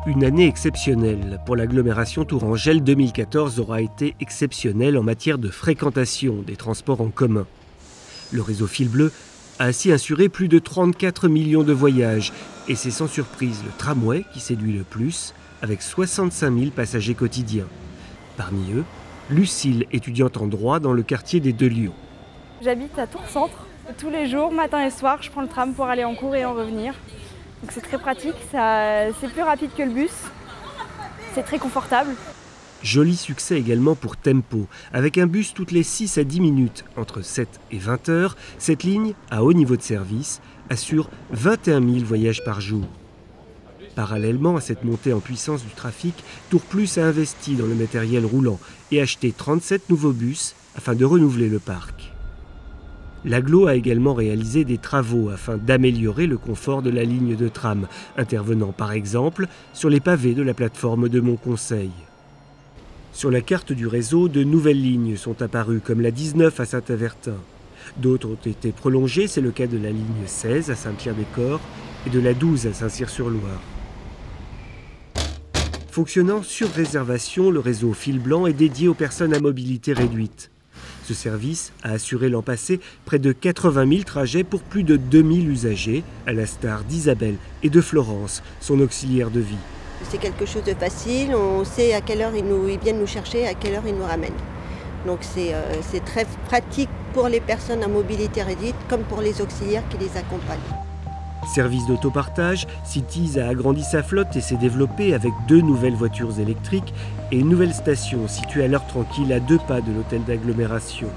Une année exceptionnelle pour l'agglomération Tourangelle 2014 aura été exceptionnelle en matière de fréquentation des transports en commun. Le réseau Fil Bleu a ainsi assuré plus de 34 millions de voyages et c'est sans surprise le tramway qui séduit le plus avec 65 000 passagers quotidiens. Parmi eux, Lucille, étudiante en droit dans le quartier des Deux Lions. J'habite à Tours Centre. Tous les jours, matin et soir, je prends le tram pour aller en cours et en revenir. Donc c'est très pratique, c'est plus rapide que le bus, c'est très confortable. Joli succès également pour Tempo. Avec un bus toutes les 6 à 10 minutes, entre 7 et 20 heures, cette ligne, à haut niveau de service, assure 21 000 voyages par jour. Parallèlement à cette montée en puissance du trafic, Tours Plus a investi dans le matériel roulant et acheté 37 nouveaux bus afin de renouveler le parc. L'agglo a également réalisé des travaux afin d'améliorer le confort de la ligne de tram, intervenant par exemple sur les pavés de la plateforme de Montconseil. Sur la carte du réseau, de nouvelles lignes sont apparues, comme la 19 à Saint-Avertin. D'autres ont été prolongées, c'est le cas de la ligne 16 à Saint-Pierre-des-Corps et de la 12 à Saint-Cyr-sur-Loire. Fonctionnant sur réservation, le réseau Fil Blanc est dédié aux personnes à mobilité réduite. Ce service a assuré l'an passé près de 80 000 trajets pour plus de 2000 usagers, à l'instar d'Isabelle et de Florence, son auxiliaire de vie. C'est quelque chose de facile, on sait à quelle heure ils viennent nous chercher, à quelle heure ils nous ramènent. Donc c'est très pratique pour les personnes à mobilité réduite comme pour les auxiliaires qui les accompagnent. Service d'autopartage, Cities a agrandi sa flotte et s'est développé avec 2 nouvelles voitures électriques et une nouvelle station située à l'heure tranquille à 2 pas de l'hôtel d'agglomération.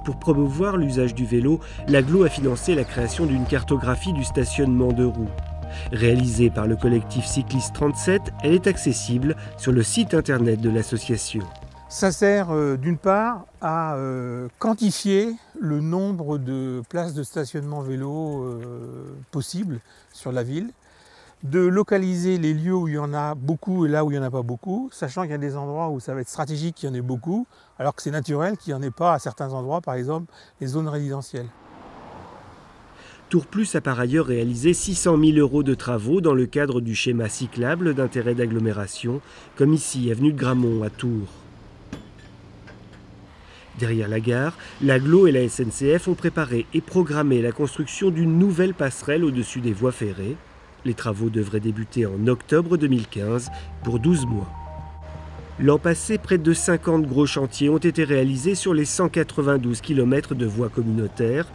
Pour promouvoir l'usage du vélo, l'agglo a financé la création d'une cartographie du stationnement de roues. Réalisée par le collectif Cycliste 37, elle est accessible sur le site internet de l'association. Ça sert d'une part à quantifier le nombre de places de stationnement vélo possibles sur la ville, de localiser les lieux où il y en a beaucoup et là où il n'y en a pas beaucoup, sachant qu'il y a des endroits où ça va être stratégique qu'il y en ait beaucoup, alors que c'est naturel qu'il n'y en ait pas à certains endroits, par exemple les zones résidentielles. Tours Plus a par ailleurs réalisé 600 000 € de travaux dans le cadre du schéma cyclable d'intérêt d'agglomération, comme ici, avenue de Gramont à Tours. Derrière la gare, l'agglo et la SNCF ont préparé et programmé la construction d'une nouvelle passerelle au-dessus des voies ferrées. Les travaux devraient débuter en octobre 2015 pour 12 mois. L'an passé, près de 50 gros chantiers ont été réalisés sur les 192 km de voies communautaires,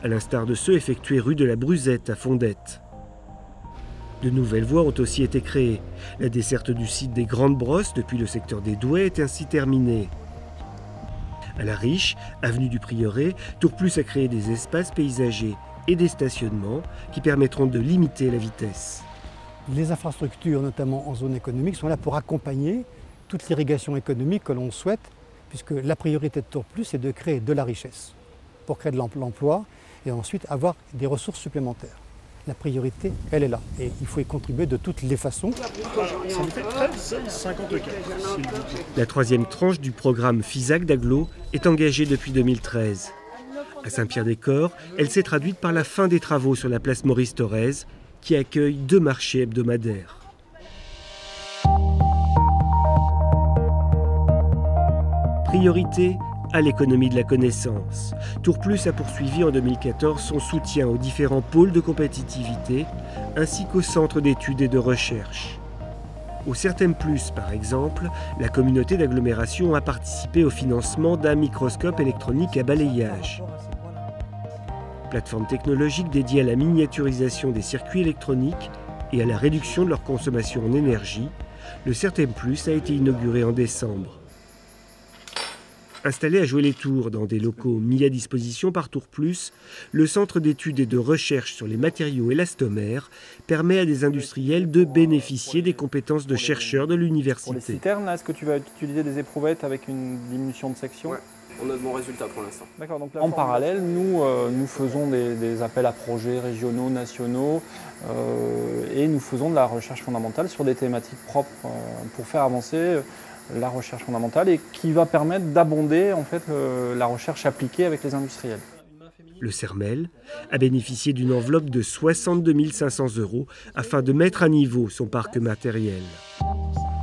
à l'instar de ceux effectués rue de la Bruzette à Fondette. De nouvelles voies ont aussi été créées. La desserte du site des Grandes Brosses depuis le secteur des Douais est ainsi terminée. À La Riche, avenue du Prieuré, Tours Plus a créé des espaces paysagers et des stationnements qui permettront de limiter la vitesse. Les infrastructures, notamment en zone économique, sont là pour accompagner toute l'irrigation économique que l'on souhaite, puisque la priorité de Tours Plus est de créer de la richesse, pour créer de l'emploi et ensuite avoir des ressources supplémentaires. La priorité, elle est là et il faut y contribuer de toutes les façons. La 3e tranche du programme FISAC d'agglo est engagée depuis 2013. À Saint-Pierre-des-Corps, elle s'est traduite par la fin des travaux sur la place Maurice-Thorez, qui accueille 2 marchés hebdomadaires. Priorité à l'économie de la connaissance. Tours Plus a poursuivi en 2014 son soutien aux différents pôles de compétitivité ainsi qu'aux centres d'études et de recherche. Au Certem Plus, par exemple, la communauté d'agglomération a participé au financement d'un microscope électronique à balayage. Plateforme technologique dédiée à la miniaturisation des circuits électroniques et à la réduction de leur consommation en énergie, le Certem Plus a été inauguré en décembre. Installé à Joué-les-Tours dans des locaux mis à disposition par Tours Plus, le centre d'études et de recherche sur les matériaux élastomères permet à des industriels de bénéficier des compétences de chercheurs de l'université. Pour les citernes, est-ce que tu vas utiliser des éprouvettes avec une diminution de section? Ouais, on a de bons résultats pour l'instant. D'accord, donc en parallèle, nous faisons des appels à projets régionaux, nationaux, et nous faisons de la recherche fondamentale sur des thématiques propres pour faire avancer la recherche fondamentale et qui va permettre d'abonder en fait la recherche appliquée avec les industriels. Le Cermel a bénéficié d'une enveloppe de 62 500 € afin de mettre à niveau son parc matériel.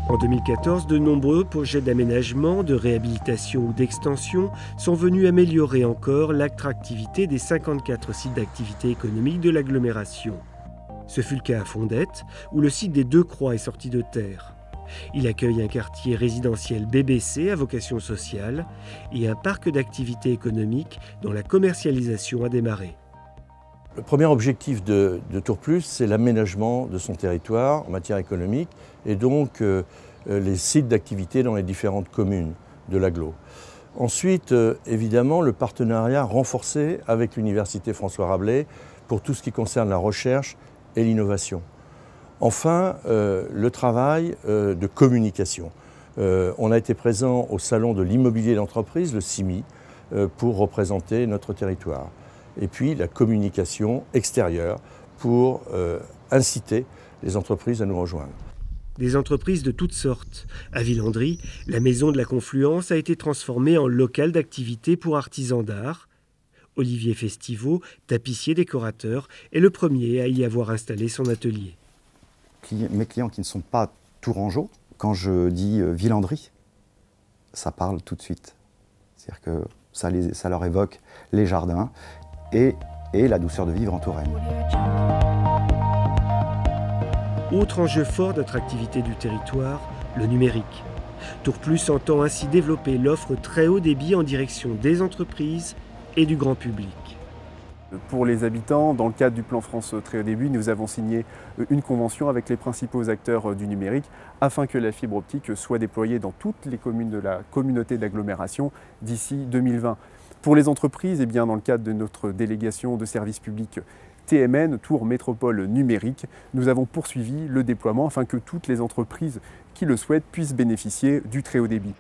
En 2014, de nombreux projets d'aménagement, de réhabilitation ou d'extension sont venus améliorer encore l'attractivité des 54 sites d'activité économique de l'agglomération. Ce fut le cas à Fondette, où le site des Deux Croix est sorti de terre. Il accueille un quartier résidentiel BBC à vocation sociale et un parc d'activités économiques dont la commercialisation a démarré. Le premier objectif de Tour Plus, c'est l'aménagement de son territoire en matière économique et donc les sites d'activité dans les différentes communes de l'agglo. Ensuite, évidemment, le partenariat renforcé avec l'Université François Rabelais pour tout ce qui concerne la recherche et l'innovation. Enfin, le travail de communication. On a été présent au Salon de l'immobilier d'entreprise, le CIMI, pour représenter notre territoire. Et puis la communication extérieure pour inciter les entreprises à nous rejoindre. Des entreprises de toutes sortes. À Villandry, la Maison de la Confluence a été transformée en local d'activité pour artisans d'art. Olivier Festiveau, tapissier décorateur, est le premier à y avoir installé son atelier. Mes clients qui ne sont pas tourangeaux, quand je dis Villandry, ça parle tout de suite. C'est-à-dire que ça leur évoque les jardins et la douceur de vivre en Touraine. Autre enjeu fort d'attractivité du territoire, le numérique. Tour Plus entend ainsi développer l'offre très haut débit en direction des entreprises et du grand public. Pour les habitants, dans le cadre du plan France Très Haut Débit, nous avons signé une convention avec les principaux acteurs du numérique afin que la fibre optique soit déployée dans toutes les communes de la communauté d'agglomération d'ici 2020. Pour les entreprises, eh bien, dans le cadre de notre délégation de services publics TMN, Tours Métropole Numérique, nous avons poursuivi le déploiement afin que toutes les entreprises qui le souhaitent puissent bénéficier du très haut débit.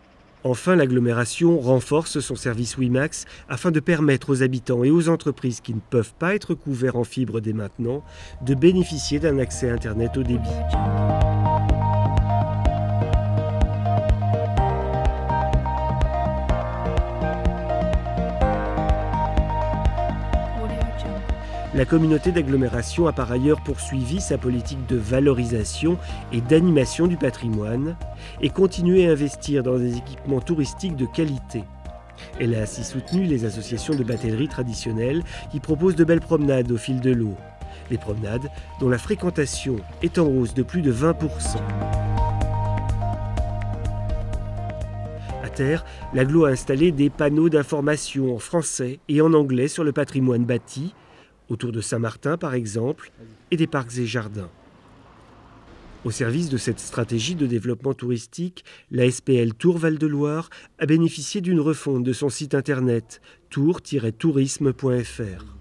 Enfin, l'agglomération renforce son service WiMax afin de permettre aux habitants et aux entreprises qui ne peuvent pas être couverts en fibre dès maintenant de bénéficier d'un accès Internet haut débit. La communauté d'agglomération a par ailleurs poursuivi sa politique de valorisation et d'animation du patrimoine et continué à investir dans des équipements touristiques de qualité. Elle a ainsi soutenu les associations de batellerie traditionnelles qui proposent de belles promenades au fil de l'eau. Des promenades dont la fréquentation est en hausse de plus de 20%. À terre, l'agglo a installé des panneaux d'information en français et en anglais sur le patrimoine bâti, autour de Saint-Martin par exemple, et des parcs et jardins. Au service de cette stratégie de développement touristique, la SPL Tours Val-de-Loire a bénéficié d'une refonte de son site internet tours-tourisme.fr.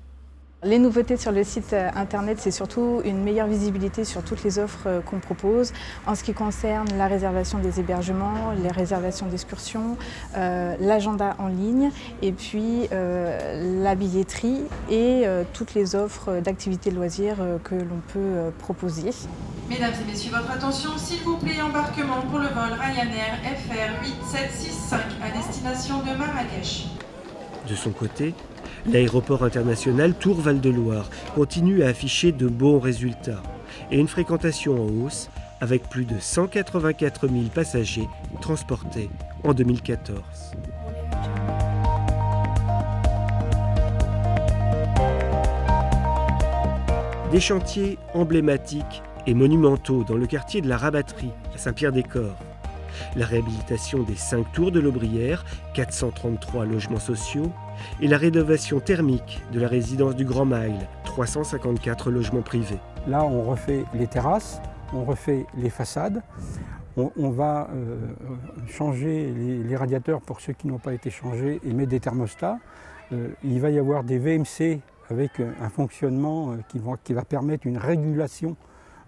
Les nouveautés sur le site internet, c'est surtout une meilleure visibilité sur toutes les offres qu'on propose en ce qui concerne la réservation des hébergements, les réservations d'excursions, l'agenda en ligne et puis la billetterie et toutes les offres d'activités de loisirs que l'on peut proposer. Mesdames et messieurs, votre attention, s'il vous plaît, embarquement pour le vol Ryanair FR 8765 à destination de Marrakech. De son côté, l'aéroport international Tours Val-de-Loire continue à afficher de bons résultats et une fréquentation en hausse avec plus de 184 000 passagers transportés en 2014. Des chantiers emblématiques et monumentaux dans le quartier de la Rabatterie à Saint-Pierre-des-Corps. La réhabilitation des 5 tours de l'Aubrière, 433 logements sociaux, et la rénovation thermique de la résidence du Grand Mail, 354 logements privés. Là, on refait les terrasses, on refait les façades, on va changer les radiateurs pour ceux qui n'ont pas été changés et mettre des thermostats. Il va y avoir des VMC avec un fonctionnement qui va permettre une régulation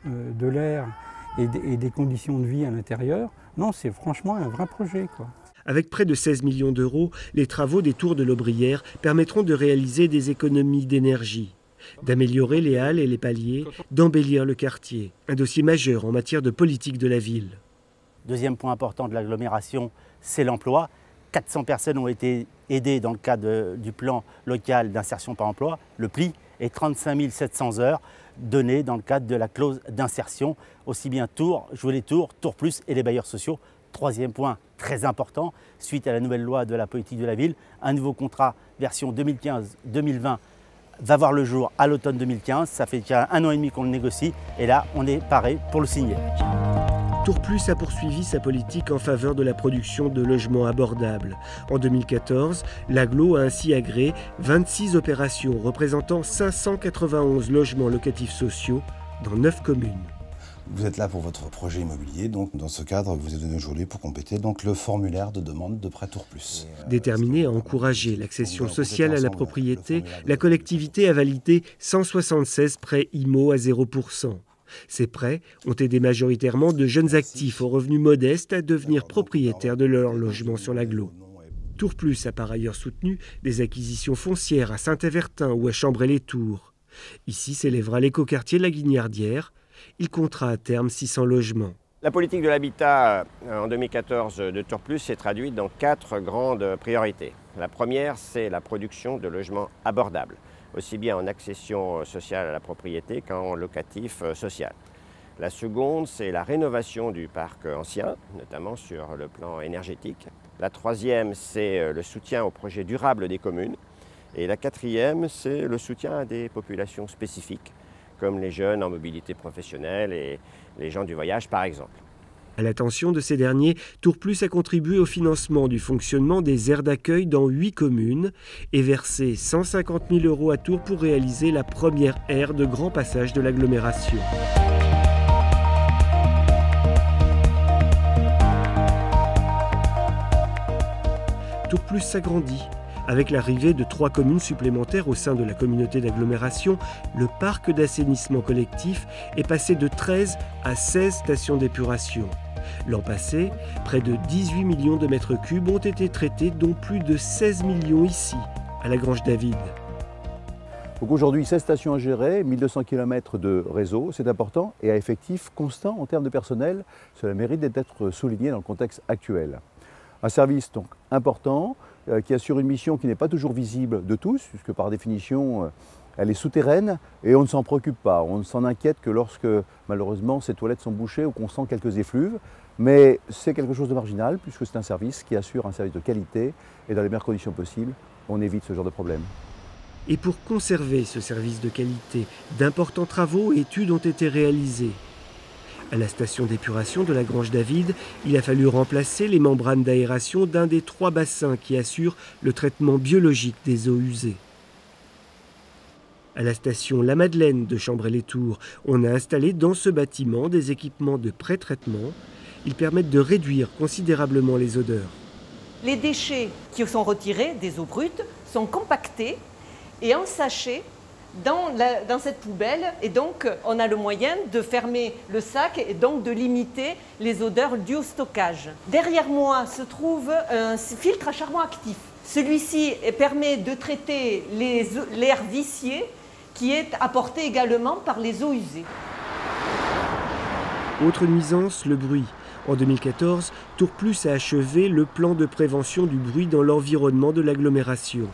de l'air et des conditions de vie à l'intérieur. Non, c'est franchement un vrai projet, quoi. Avec près de 16 millions d'euros, les travaux des tours de l'Aubrière permettront de réaliser des économies d'énergie, d'améliorer les halles et les paliers, d'embellir le quartier. Un dossier majeur en matière de politique de la ville. Deuxième point important de l'agglomération, c'est l'emploi. 400 personnes ont été aidées dans le cadre du plan local d'insertion par emploi, le PLI, et 35 700 heures données dans le cadre de la clause d'insertion, aussi bien Tours, Jouer les Tours, Tours Plus et les bailleurs sociaux. Troisième point très important, suite à la nouvelle loi de la politique de la ville, un nouveau contrat version 2015-2020 va voir le jour à l'automne 2015. Ça fait déjà 1 an et demi qu'on le négocie et là, on est paré pour le signer. Tours Plus a poursuivi sa politique en faveur de la production de logements abordables. En 2014, l'agglo a ainsi agréé 26 opérations représentant 591 logements locatifs sociaux dans 9 communes. Vous êtes là pour votre projet immobilier, donc dans ce cadre, vous êtes venu aujourd'hui pour compléter donc, le formulaire de demande de prêt Tours Plus. Déterminée à encourager l'accession sociale à la propriété, la collectivité a validé 176 prêts IMO à 0%. Ces prêts ont aidé majoritairement de jeunes actifs aux revenus modestes à devenir propriétaires de leur logement sur l'agglo. Tours Plus a par ailleurs soutenu des acquisitions foncières à Saint-Avertin ou à Chambray-les-Tours. Ici s'élèvera l'écoquartier de la Guignardière. Il comptera à terme 600 logements. La politique de l'habitat en 2014 de Tours Plus s'est traduite dans 4 grandes priorités. La première, c'est la production de logements abordables, aussi bien en accession sociale à la propriété qu'en locatif social. La seconde, c'est la rénovation du parc ancien, notamment sur le plan énergétique. La troisième, c'est le soutien aux projets durables des communes. Et la quatrième, c'est le soutien à des populations spécifiques, comme les jeunes en mobilité professionnelle et les gens du voyage par exemple. À l'attention de ces derniers, Tours Plus a contribué au financement du fonctionnement des aires d'accueil dans 8 communes et versé 150 000 € à Tours pour réaliser la première aire de grand passage de l'agglomération. Tours Plus s'agrandit. Avec l'arrivée de 3 communes supplémentaires au sein de la communauté d'agglomération, le parc d'assainissement collectif est passé de 13 à 16 stations d'épuration. L'an passé, près de 18 millions de mètres cubes ont été traités, dont plus de 16 millions ici, à la Grange David. Donc aujourd'hui, 16 stations à gérer, 1200 km de réseau, c'est important, et à effectif constant en termes de personnel, cela mérite d'être souligné dans le contexte actuel. Un service donc important, qui assure une mission qui n'est pas toujours visible de tous, puisque par définition, elle est souterraine et on ne s'en préoccupe pas. On ne s'en inquiète que lorsque, malheureusement, ces toilettes sont bouchées ou qu'on sent quelques effluves. Mais c'est quelque chose de marginal, puisque c'est un service qui assure un service de qualité et dans les meilleures conditions possibles, on évite ce genre de problème. Et pour conserver ce service de qualité, d'importants travaux et études ont été réalisés. À la station d'épuration de la Grange David, il a fallu remplacer les membranes d'aération d'un des 3 bassins qui assurent le traitement biologique des eaux usées. À la station La Madeleine de Chambray-les-Tours, on a installé dans ce bâtiment des équipements de pré-traitement. Ils permettent de réduire considérablement les odeurs. Les déchets qui sont retirés des eaux brutes sont compactés et en sachets dans cette poubelle, et donc on a le moyen de fermer le sac et donc de limiter les odeurs dues au stockage. Derrière moi se trouve un filtre à charbon actif. Celui-ci permet de traiter l'air vicié qui est apporté également par les eaux usées. Autre nuisance, le bruit. En 2014, Tours Plus a achevé le plan de prévention du bruit dans l'environnement de l'agglomération.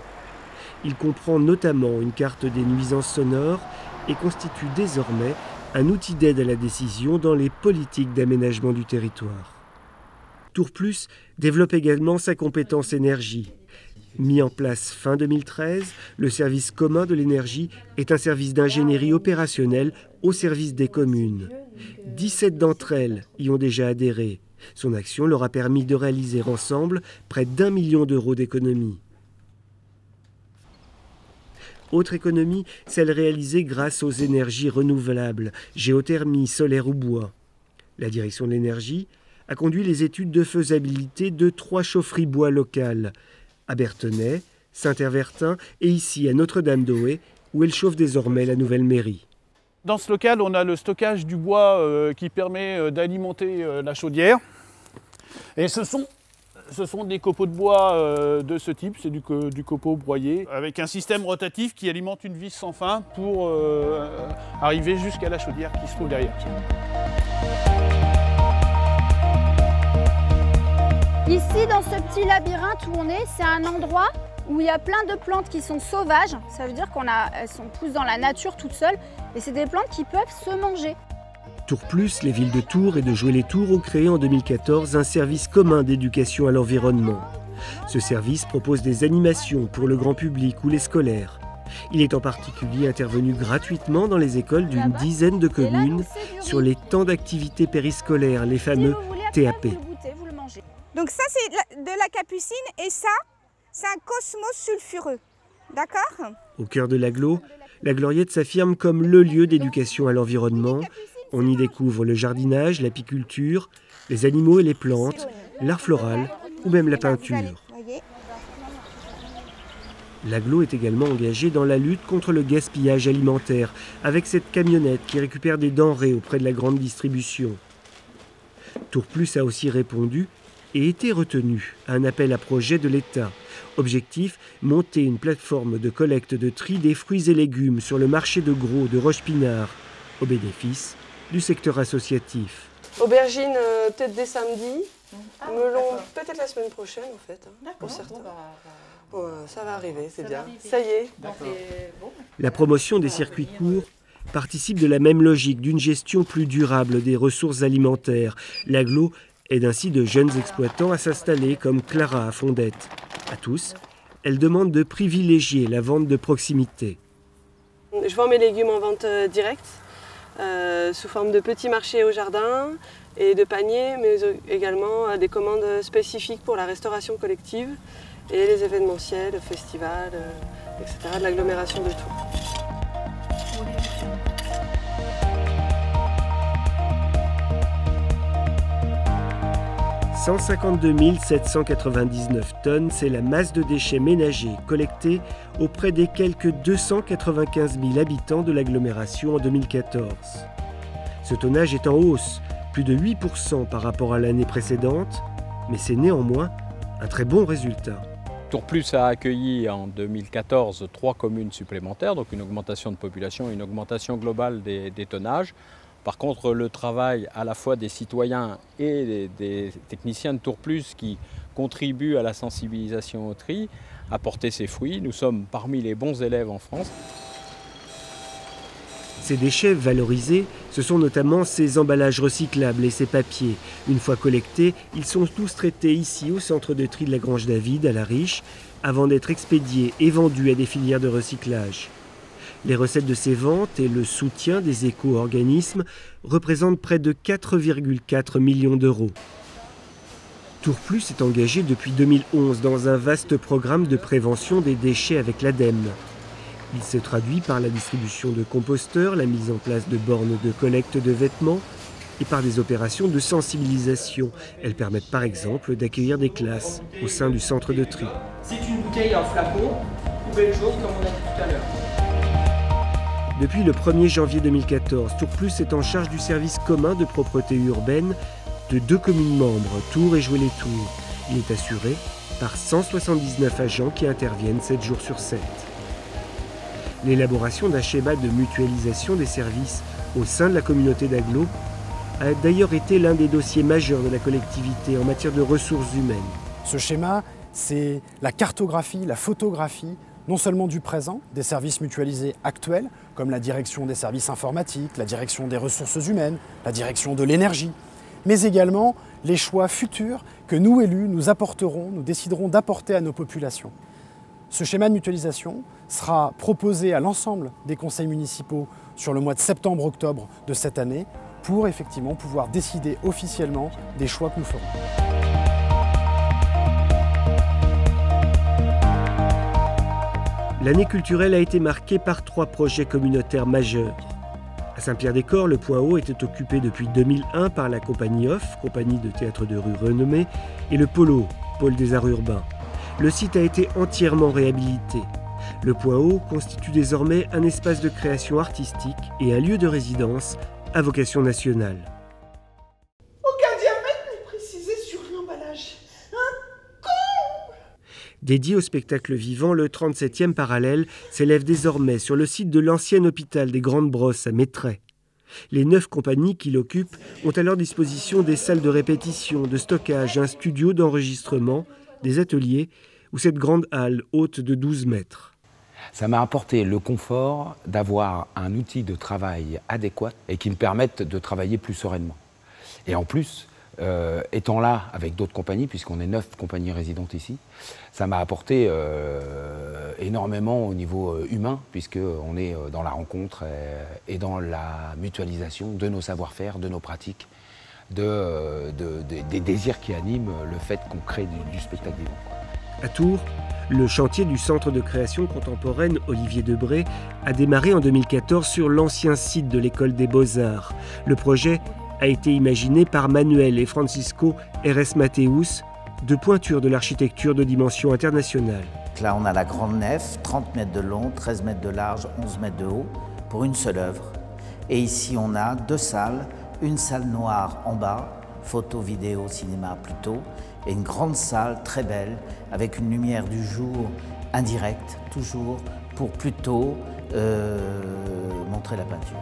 Il comprend notamment une carte des nuisances sonores et constitue désormais un outil d'aide à la décision dans les politiques d'aménagement du territoire. Tours Plus développe également sa compétence énergie. Mis en place fin 2013, le service commun de l'énergie est un service d'ingénierie opérationnelle au service des communes. 17 d'entre elles y ont déjà adhéré. Son action leur a permis de réaliser ensemble près d'1 million d'euros d'économies. Autre économie, celle réalisée grâce aux énergies renouvelables, géothermie, solaire ou bois. La direction de l'énergie a conduit les études de faisabilité de 3 chaufferies bois locales, à Bertenay, Saint-Avertin et ici à Notre-Dame-d'Aué, où elle chauffe désormais la nouvelle mairie. Dans ce local, on a le stockage du bois qui permet d'alimenter la chaudière. Et ce sont des copeaux de bois de ce type, c'est du copeau broyé, avec un système rotatif qui alimente une vis sans fin pour arriver jusqu'à la chaudière qui se trouve derrière. Ici, dans ce petit labyrinthe où on est, c'est un endroit où il y a plein de plantes qui sont sauvages. Ça veut dire qu'elles poussent dans la nature toutes seules. Et c'est des plantes qui peuvent se manger. Tour Plus, les villes de Tours et de Joué-les-Tours ont créé en 2014 un service commun d'éducation à l'environnement. Ce service propose des animations pour le grand public ou les scolaires. Il est en particulier intervenu gratuitement dans les écoles d'une dizaine de communes sur les temps d'activité périscolaires, les fameux TAP. Donc ça, c'est de la capucine et ça, c'est un cosmos sulfureux. D'accord? Au cœur de l'agglo, la Gloriette s'affirme comme le lieu d'éducation à l'environnement. On y découvre le jardinage, l'apiculture, les animaux et les plantes, l'art floral ou même la peinture. L'agglo est également engagé dans la lutte contre le gaspillage alimentaire, avec cette camionnette qui récupère des denrées auprès de la grande distribution. Tour Plus a aussi répondu et été retenu à un appel à projet de l'État. Objectif, monter une plateforme de collecte de tri des fruits et légumes sur le marché de gros de Roche-Pinard, au bénéfice du secteur associatif. Aubergines peut-être dès samedi, melon peut-être la semaine prochaine en fait, pour certains. Ça va arriver, c'est bien. Ça y est. La promotion des circuits courts participe de la même logique d'une gestion plus durable des ressources alimentaires. L'agglo aide ainsi de jeunes exploitants à s'installer comme Clara à Fondette. À tous, elle demande de privilégier la vente de proximité. Je vends mes légumes en vente directe, sous forme de petits marchés au jardin et de paniers, mais également des commandes spécifiques pour la restauration collective et les événementiels, le festival, etc. de l'agglomération de Tours. 152 799 tonnes, c'est la masse de déchets ménagers collectés auprès des quelques 295 000 habitants de l'agglomération en 2014. Ce tonnage est en hausse, plus de 8% par rapport à l'année précédente, mais c'est néanmoins un très bon résultat. Tour Plus a accueilli en 2014 3 communes supplémentaires, donc une augmentation de population et une augmentation globale des tonnages. Par contre, le travail à la fois des citoyens et des techniciens de Tour Plus qui contribuent à la sensibilisation au tri a porté ses fruits. Nous sommes parmi les bons élèves en France. Ces déchets valorisés, ce sont notamment ces emballages recyclables et ces papiers. Une fois collectés, ils sont tous traités ici au centre de tri de la Grange David à La Riche, avant d'être expédiés et vendus à des filières de recyclage. Les recettes de ces ventes et le soutien des éco-organismes représentent près de 4,4 millions d'euros. Tour Plus est engagé depuis 2011 dans un vaste programme de prévention des déchets avec l'ADEME. Il se traduit par la distribution de composteurs, la mise en place de bornes de collecte de vêtements et par des opérations de sensibilisation. Elles permettent par exemple d'accueillir des classes au sein du centre de tri. C'est une bouteille en flacon, poubelle jaune comme on a dit tout à l'heure. Depuis le 1er janvier 2014, Tour Plus est en charge du service commun de propreté urbaine de 2 communes membres, Tours et Joué-les-Tours. Il est assuré par 179 agents qui interviennent 7 jours sur 7. L'élaboration d'un schéma de mutualisation des services au sein de la communauté d'agglo a d'ailleurs été l'un des dossiers majeurs de la collectivité en matière de ressources humaines. Ce schéma, c'est la cartographie, la photographie, non seulement du présent, des services mutualisés actuels, comme la direction des services informatiques, la direction des ressources humaines, la direction de l'énergie, mais également les choix futurs que nous, élus, nous apporterons, nous déciderons d'apporter à nos populations. Ce schéma de mutualisation sera proposé à l'ensemble des conseils municipaux sur le mois de septembre-octobre de cette année pour effectivement pouvoir décider officiellement des choix que nous ferons. L'année culturelle a été marquée par 3 projets communautaires majeurs. À Saint-Pierre-des-Corps, le Point Haut était occupé depuis 2001 par la Compagnie Off, compagnie de théâtre de rue renommée, et le Polo, pôle des arts urbains. Le site a été entièrement réhabilité. Le Point Haut constitue désormais un espace de création artistique et un lieu de résidence à vocation nationale. Aucun diamètre n'est précisé sur l'emballage. Un con! Dédié au spectacle vivant, le 37e parallèle s'élève désormais sur le site de l'ancien hôpital des Grandes Brosses à Mettray. Les 9 compagnies qui l'occupent ont à leur disposition des salles de répétition, de stockage, un studio d'enregistrement, des ateliers ou cette grande halle haute de 12 mètres. Ça m'a apporté le confort d'avoir un outil de travail adéquat et qui me permette de travailler plus sereinement. Et en plus, étant là avec d'autres compagnies, puisqu'on est 9 compagnies résidentes ici, ça m'a apporté énormément au niveau humain, puisqu'on est dans la rencontre et dans la mutualisation de nos savoir-faire, de nos pratiques, des désirs qui animent le fait qu'on crée du spectacle vivant. À Tours, le chantier du Centre de création contemporaine Olivier Debré a démarré en 2014 sur l'ancien site de l'École des Beaux-Arts. Le projet a été imaginé par Manuel et Francisco Eres Mateus, deux pointures de l'architecture de dimension internationale. Là, on a la grande nef, 30 mètres de long, 13 mètres de large, 11 mètres de haut, pour une seule œuvre. Et ici, on a 2 salles, une salle noire en bas, photo, vidéo, cinéma plutôt, et une grande salle très belle, avec une lumière du jour indirecte, toujours, pour plutôt montrer la peinture.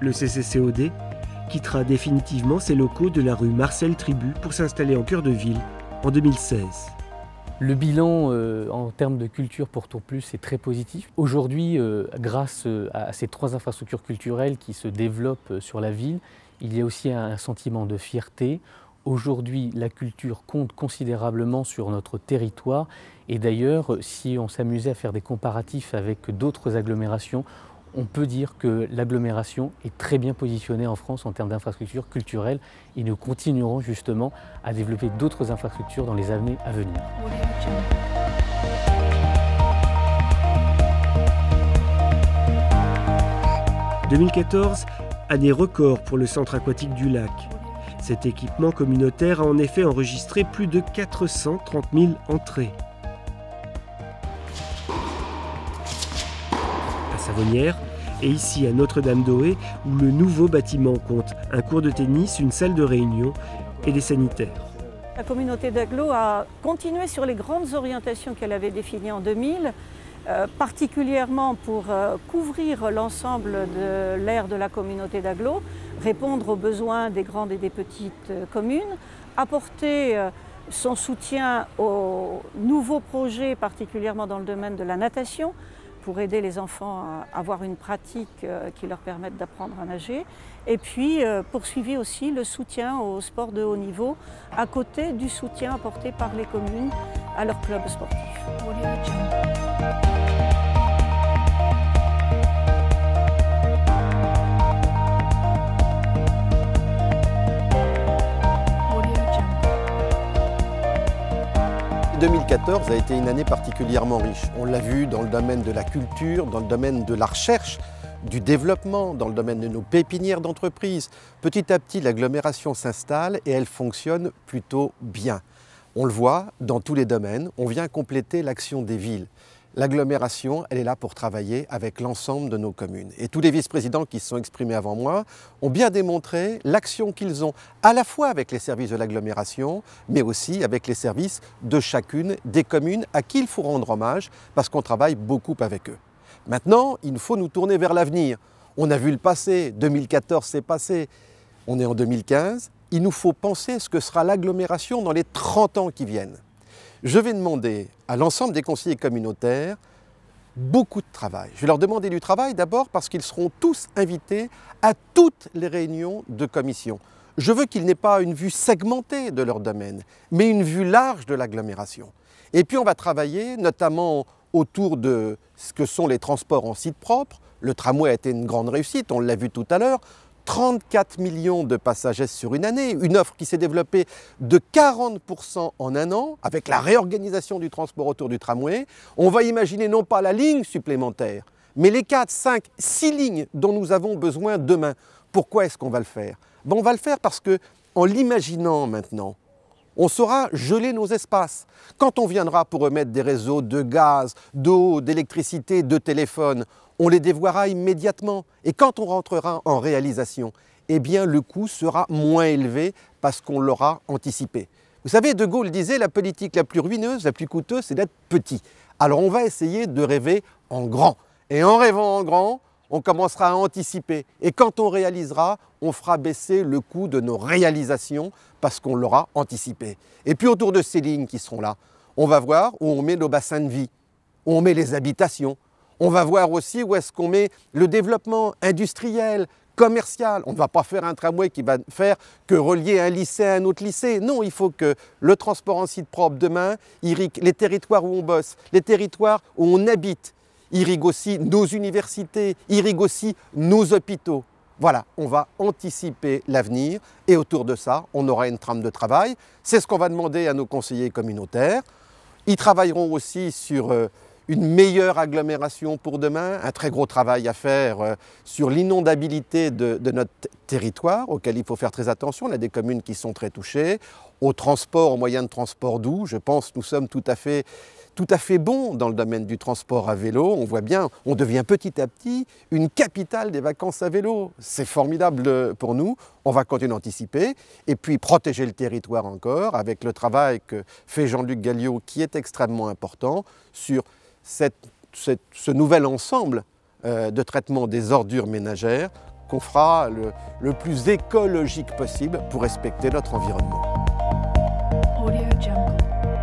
Le CCCOD quittera définitivement ses locaux de la rue Marcel Tribut pour s'installer en cœur de ville en 2016. Le bilan en termes de culture pour Tours Plus est très positif. Aujourd'hui, grâce à ces 3 infrastructures culturelles qui se développent sur la ville, il y a aussi un sentiment de fierté. Aujourd'hui, la culture compte considérablement sur notre territoire. Et d'ailleurs, si on s'amusait à faire des comparatifs avec d'autres agglomérations, on peut dire que l'agglomération est très bien positionnée en France en termes d'infrastructures culturelles et nous continuerons justement à développer d'autres infrastructures dans les années à venir. 2014, année record pour le centre aquatique du lac. Cet équipement communautaire a en effet enregistré plus de 430 000 entrées. À Savonnières, et ici à Notre-Dame-d'Oé, où le nouveau bâtiment compte un court de tennis, une salle de réunion et des sanitaires. La communauté d'agglo a continué sur les grandes orientations qu'elle avait définies en 2000, particulièrement pour couvrir l'ensemble de l'aire de la communauté d'agglo, répondre aux besoins des grandes et des petites communes, apporter son soutien aux nouveaux projets, particulièrement dans le domaine de la natation, pour aider les enfants à avoir une pratique qui leur permette d'apprendre à nager. Et puis poursuivre aussi le soutien au sport de haut niveau, à côté du soutien apporté par les communes à leurs clubs sportifs. « 2014 a été une année particulièrement riche. On l'a vu dans le domaine de la culture, dans le domaine de la recherche, du développement, dans le domaine de nos pépinières d'entreprise. Petit à petit, l'agglomération s'installe et elle fonctionne plutôt bien. On le voit dans tous les domaines, on vient compléter l'action des villes. L'agglomération, elle est là pour travailler avec l'ensemble de nos communes. Et tous les vice-présidents qui se sont exprimés avant moi ont bien démontré l'action qu'ils ont, à la fois avec les services de l'agglomération, mais aussi avec les services de chacune des communes à qui il faut rendre hommage parce qu'on travaille beaucoup avec eux. Maintenant, il faut nous tourner vers l'avenir. On a vu le passé, 2014 c'est passé, on est en 2015. Il nous faut penser ce que sera l'agglomération dans les 30 ans qui viennent. Je vais demander à l'ensemble des conseillers communautaires beaucoup de travail. Je vais leur demander du travail d'abord parce qu'ils seront tous invités à toutes les réunions de commission. Je veux qu'ils n'aient pas une vue segmentée de leur domaine, mais une vue large de l'agglomération. Et puis on va travailler notamment autour de ce que sont les transports en site propre. Le tramway a été une grande réussite, on l'a vu tout à l'heure. 34 millions de passagers sur une année, une offre qui s'est développée de 40% en un an, avec la réorganisation du transport autour du tramway. On va imaginer non pas la ligne supplémentaire, mais les 4, 5, 6 lignes dont nous avons besoin demain. Pourquoi est-ce qu'on va le faire? On va le faire parce qu'en l'imaginant maintenant, on saura geler nos espaces. Quand on viendra pour remettre des réseaux de gaz, d'eau, d'électricité, de téléphone, on les dévoiera immédiatement. Et quand on rentrera en réalisation, eh bien le coût sera moins élevé parce qu'on l'aura anticipé. Vous savez, De Gaulle disait la politique la plus ruineuse, la plus coûteuse, c'est d'être petit. Alors on va essayer de rêver en grand. Et en rêvant en grand, on commencera à anticiper. Et quand on réalisera, on fera baisser le coût de nos réalisations parce qu'on l'aura anticipé. Et puis autour de ces lignes qui seront là, on va voir où on met nos bassins de vie, où on met les habitations. On va voir aussi où est-ce qu'on met le développement industriel, commercial. On ne va pas faire un tramway qui va faire que relier un lycée à un autre lycée. Non, il faut que le transport en site propre demain irrigue les territoires où on bosse, les territoires où on habite, irrigue aussi nos universités, irrigue aussi nos hôpitaux. Voilà, on va anticiper l'avenir et autour de ça, on aura une trame de travail. C'est ce qu'on va demander à nos conseillers communautaires. Ils travailleront aussi sur une meilleure agglomération pour demain, un très gros travail à faire sur l'inondabilité de notre territoire, auquel il faut faire très attention. On a des communes qui sont très touchées, au transport, aux moyens de transport doux. Je pense que nous sommes tout à fait bons dans le domaine du transport à vélo. On voit bien, on devient petit à petit une capitale des vacances à vélo. C'est formidable pour nous. On va continuer d'anticiper et puis protéger le territoire encore avec le travail que fait Jean-Luc Galliot qui est extrêmement important sur ce nouvel ensemble de traitement des ordures ménagères qu'on fera le plus écologique possible pour respecter notre environnement. Audio Jungle.